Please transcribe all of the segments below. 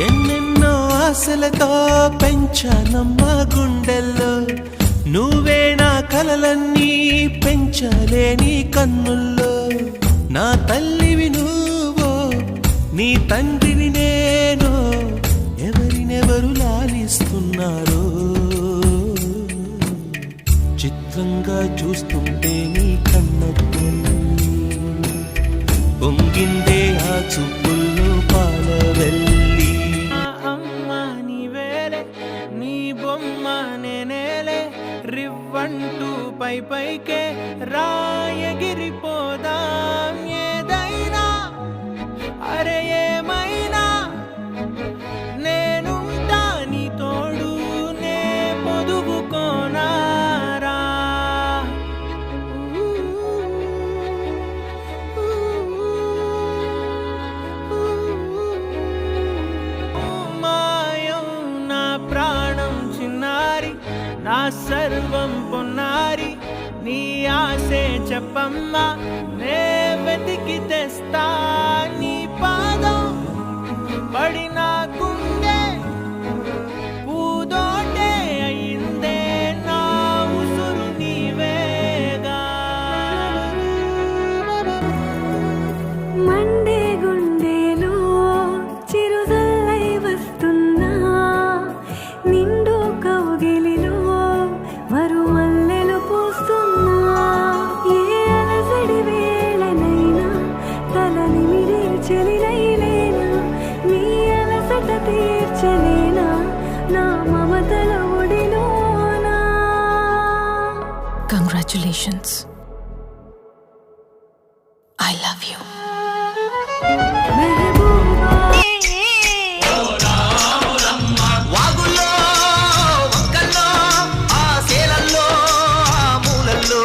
ఎన్నెన్నో ఆశలతో పెంచానమ్మ గుండెల్లో, నువ్వే నా కలలన్నీ పెంచలేని కన్నుల్లో. నా తల్లివి నువ్వో, నీ తండ్రిని నేను, ఎవరినెవరు లాలిస్తున్నారో. చిత్రంగా చూస్తుంటే నీ కన్నట్టు పొంగిందే ఆ చూపుల్లో పాలవెల్లి. అమ్మా నీవేలే, నీ బొమ్మ నేనేలే, రివ్వంటూ పై పైకే రాయగిరిపోదాం. ఏదైనా అరే ఏమైనా నేనుంటా నీ తోడు, నే పొదుగుకోనారా. మాయం నా ప్రాణం చిన్నారి, నా సర్వం పొన్నారి, నీ ఆశే చెప్పమ్మా, నే వెతికి తెస్తా నీ పాదం. పడిన గుండె పూదోటే అయిందే, నా ఉసురు నీవేగా. మండే గుండెలో చిరుజల్లై వస్తున్నా, నిండు కౌగిలిలో మరుమల్లెలు పూస్తున్నా. ఏ అలసడి వేళనైనా తల నిమిరే చెలినైలేనా, నీ అలసట తీర్చలేనా నా మమతల ఒడిలోనా. Congratulations. I love you. Mehbooba వాగుల్లో వంకల్లో ఆ సేలల్లో ఆ మూలల్లో,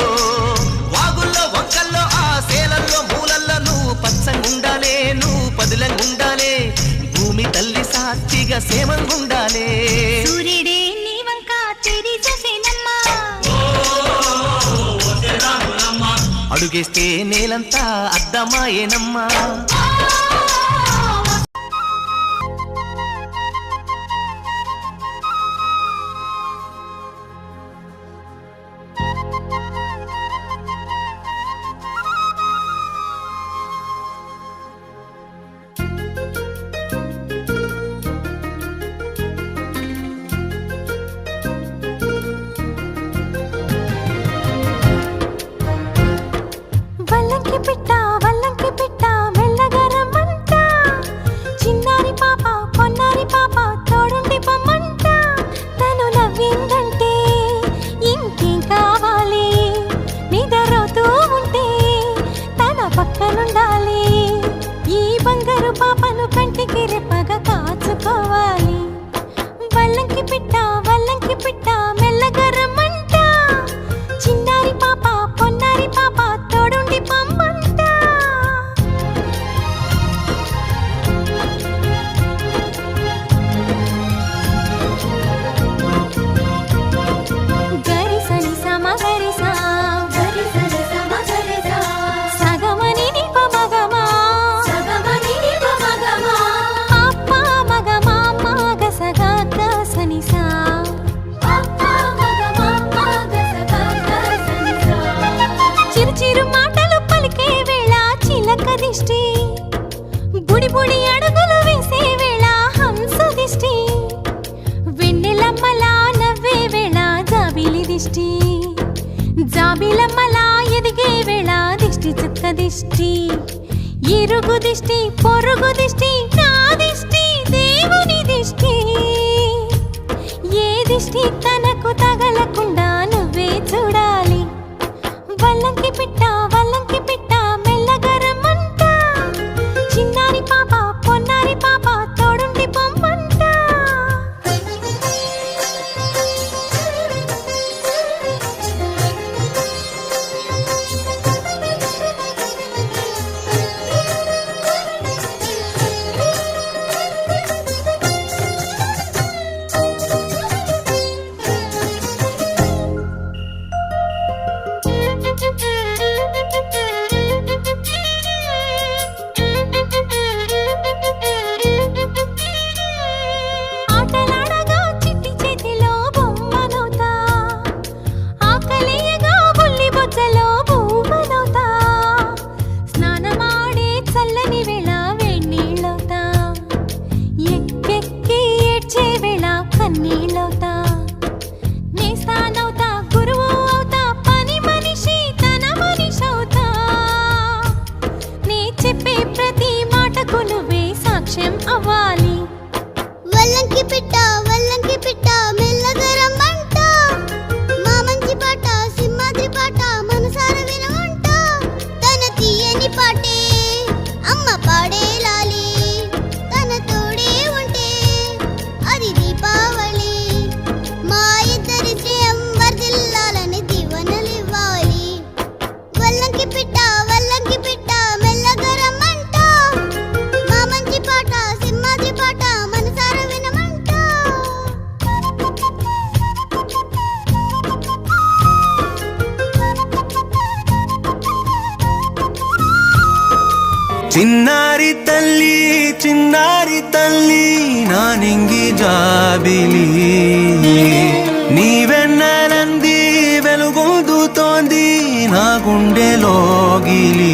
వాగుల్లో వంకల్లో ఆ సేలల్లో మూలల్లో, నువ్వు పచ్చంగుండాలే, నువ్వు పదిలంగుండాలే, భూమి తల్లి సాక్షిగా సేమంగుండాలే. సూర్యుడే నీ వంక తెరి చూసేనమ్మా, అడుగేస్తే నేలంతా అద్దమాయేనమ్మా. వల్లంకి పిట్ట మెల్లగా రమ్మంట, చిన్నారి పాప పొన్నారి పాప తోడుండి పొమ్మంట. తను నవ్విందంటే ఇంకేం కావాలి, నిద్రపోతూ ఉంటే తన పక్కనుండాలి. ఈ బంగారు పాపను కంటికి రెప్పగా కాచుకోవాలి. వల్లంకి పిట్ట మెల్లగా రమ్మంట, చిన్నారి పాప పొన్నారి పాప తోడుండి పొమ్మంట. గరి సని సమ గరి సా, గరి సని సమ గరి సా, సగమని నిప మగమా, సగమని నిప మగమా, అప్ప మగమా మగ సగా గ సని సా, అప్ప మగమా మగ సగా గ సని సా. చిరు చిరు మాటలు పలికే వేళ చిలక దిష్టి, బుడి బుడి అడుగులు వేసే వేళ హంస దిష్టి, వెన్నెలమ్మలా నవ్వే వేళ జాబిలి దిష్టి, జాబిలమ్మలా ఎదిగే వేళ దిష్టి చుక్క దిష్టి. ఇరుగు దిష్టి పొరుగు దిష్టి నా దిష్టి దేవుని దిష్టి. ఏ దిష్టి తనకు తగలకుండా నువ్వే చూడాలి. వల్లంకి పిట్ట మెల్లగా రమ్మంట, చిన్నారి పాప పొన్నారి పాప తోడుండి పొమ్మంట. నాకు నువ్వే సాక్ష్యం అవ్వాలి. వల్లంకి పిట్ట మెల్లగా రమ్మంట, మా మంచి పాట సింహాద్రి పాట మనసార వినమంట. తన తీయని పాటే అమ్మ పాడే లాలి, తన తోడే ఉంటే అది దీపావళి. మా ఇద్దరి శ్రేయం వర్ధిల్లాలని దీవెనలివ్వాలి. వల్లంకి పిట్ట మెల్లగా రమ్మంట, మా మంచి పాట సింహాద్రి పాట మనసార వినమంట. చిన్నారి తల్లి నా నింగి జాబిలి, నీవెన్నెలంది వెలుగొందుతోంది నా గుండెలోగిలి.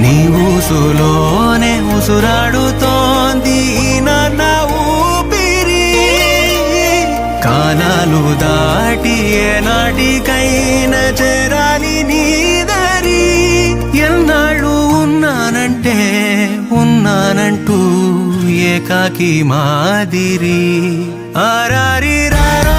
నీ ఊసులోనే ఉసురాడుతోంది నా ఊపిరి. కాలాలు దాటి ఏనాటికైనా చేరాలి నీ దరి. ఎన్నాళ్ళు ఉన్నానంటూ ఏకాకి మాదిరి. ఆరారి రారో